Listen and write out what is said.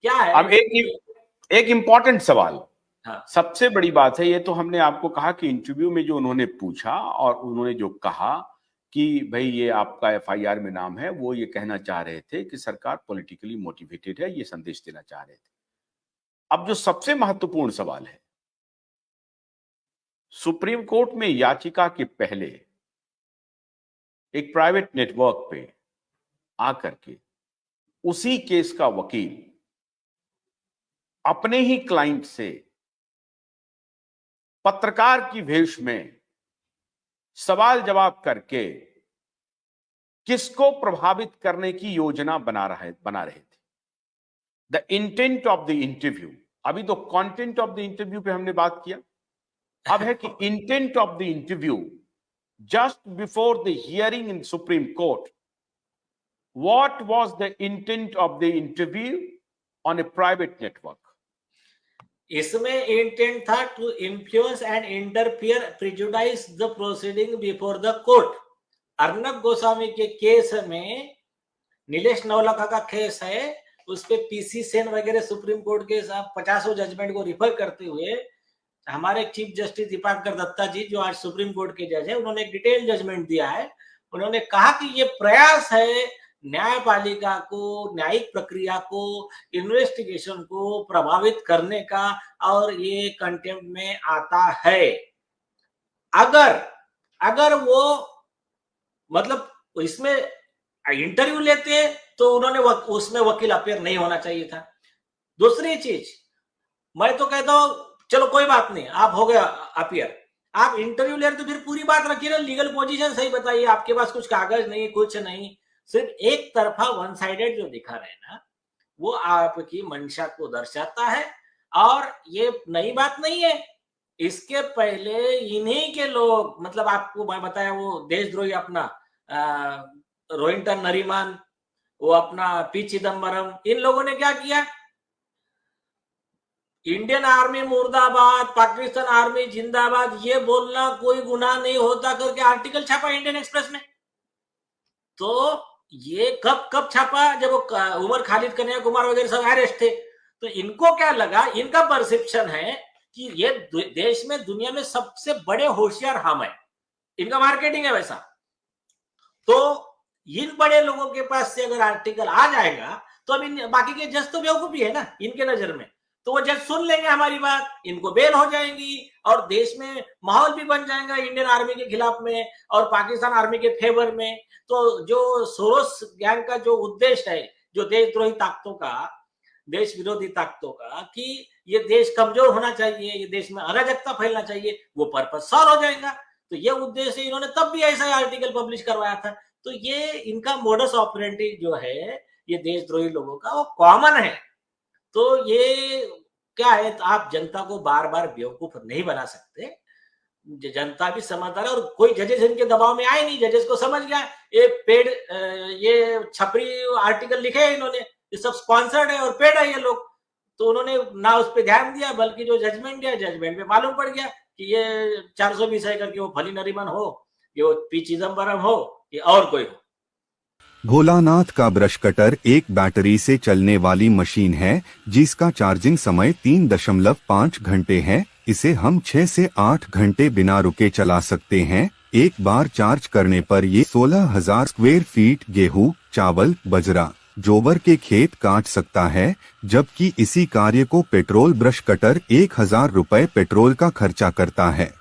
क्या है। अब एक इम्पॉर्टेंट सवाल, हाँ। सबसे बड़ी बात है, ये तो हमने आपको कहा कि इंटरव्यू में जो उन्होंने पूछा और उन्होंने जो कहा कि भाई ये आपका एफआईआर में नाम है, वो ये कहना चाह रहे थे कि सरकार पॉलिटिकली मोटिवेटेड है, ये संदेश देना चाह रहे थे। अब जो सबसे महत्वपूर्ण सवाल है, सुप्रीम कोर्ट में याचिका के पहले एक प्राइवेट नेटवर्क पे आकर के उसी केस का वकील अपने ही क्लाइंट से पत्रकार की भेष में सवाल जवाब करके किसको प्रभावित करने की योजना बना रहे थे। The intent of the interview, अभी तो कंटेंट ऑफ द इंटरव्यू पे हमने बात किया, अब है कि intent of the interview just before the hearing in Supreme Court. What was the intent of the interview on a private network? इसमें इंटेंट था to influence and interfere prejudice the proceeding before the court. Arnab Goswami के case में, नीलेश नवलखा का case है, उस पे PC Sen वगैरह supreme court के 50 जजमेंट को रिफर करते हुए हमारे चीफ जस्टिस दीपांकर दत्ता जी, जो आज सुप्रीम कोर्ट के जज है, उन्होंने एक डिटेल जजमेंट दिया है। उन्होंने कहा कि ये प्रयास है न्यायपालिका को, न्यायिक प्रक्रिया को, इन्वेस्टिगेशन को प्रभावित करने का, और ये कंटेम्प्ट में आता है। अगर वो मतलब इसमें इंटरव्यू लेते तो उन्होंने उसमें वकील अपियर नहीं होना चाहिए था। दूसरी चीज, मैं तो कहता हूं चलो कोई बात नहीं, आप हो गया अपियर, आप इंटरव्यू ले रहे तो फिर पूरी बात रखिए ना, लीगल पोजीशन सही बताइए। आपके पास कुछ कागज नहीं, कुछ नहीं, सिर्फ एक तरफा वन साइडेड जो दिखा रहे हैं ना, वो आपकी मंशा को दर्शाता है। और ये नई बात नहीं है, इसके पहले इन्हीं के लोग, मतलब आपको मैं बताया वो देशद्रोही अपना रोहिंटन नरीमन, वो अपना पी चिदम्बरम, इन लोगों ने क्या किया, इंडियन आर्मी मुर्दाबाद, पाकिस्तान आर्मी जिंदाबाद, ये बोलना कोई गुनाह नहीं होता करके आर्टिकल छापा इंडियन एक्सप्रेस में। तो ये कब छापा, जब उमर खालिद, कन्हैया कुमार वगैरह सब अरेस्ट थे। तो इनको क्या लगा, इनका परसेप्शन है कि ये देश में, दुनिया में सबसे बड़े होशियार हम है, इनका मार्केटिंग है वैसा। तो इन बड़े लोगों के पास से अगर आर्टिकल आ जाएगा तो अब बाकी के जज तो बेवकूफी है ना इनके नजर में, तो वो जज सुन लेंगे हमारी बात, इनको बेल हो जाएंगी और देश में माहौल भी बन जाएगा इंडियन आर्मी के खिलाफ में और पाकिस्तान आर्मी के फेवर में। तो जो सोरोस गैंग का जो उद्देश्य है, जो देशद्रोही ताकतों का, देश विरोधी ताकतों का, कि ये देश कमजोर होना चाहिए, ये देश में अराजकता फैलना चाहिए, वो पर्पस सॉल्व हो जाएगा। तो ये उद्देश्य इन्होंने तब भी ऐसा आर्टिकल पब्लिश करवाया था। तो ये इनका मोडस ऑपरेंडी जो है ये देशद्रोही लोगों का, वो कॉमन है। तो ये क्या है, तो आप जनता को बार बार बेवकूफ नहीं बना सकते, जनता भी समझदार है। और कोई जजेस इनके दबाव में आए नहीं, जजेस को समझ गया ये पेड, ये छपरी आर्टिकल लिखे हैं इन्होंने, ये सब स्पॉन्सर्ड है और पेड है ये लोग। तो उन्होंने ना उस पर ध्यान दिया, बल्कि जो जजमेंट दिया, जजमेंट में मालूम पड़ गया कि ये 420 है करके वो फली नरीमन हो, ये वो पी चिदम्बरम हो, ये और कोई हो। भोलानाथ का ब्रश कटर एक बैटरी से चलने वाली मशीन है जिसका चार्जिंग समय 3.5 घंटे है। इसे हम 6 से 8 घंटे बिना रुके चला सकते हैं। एक बार चार्ज करने पर ये 16,000 स्क्वायर फीट गेहूं, चावल, बजरा, जोबर के खेत काट सकता है, जबकि इसी कार्य को पेट्रोल ब्रश कटर 1,000 रुपए पेट्रोल का खर्चा करता है।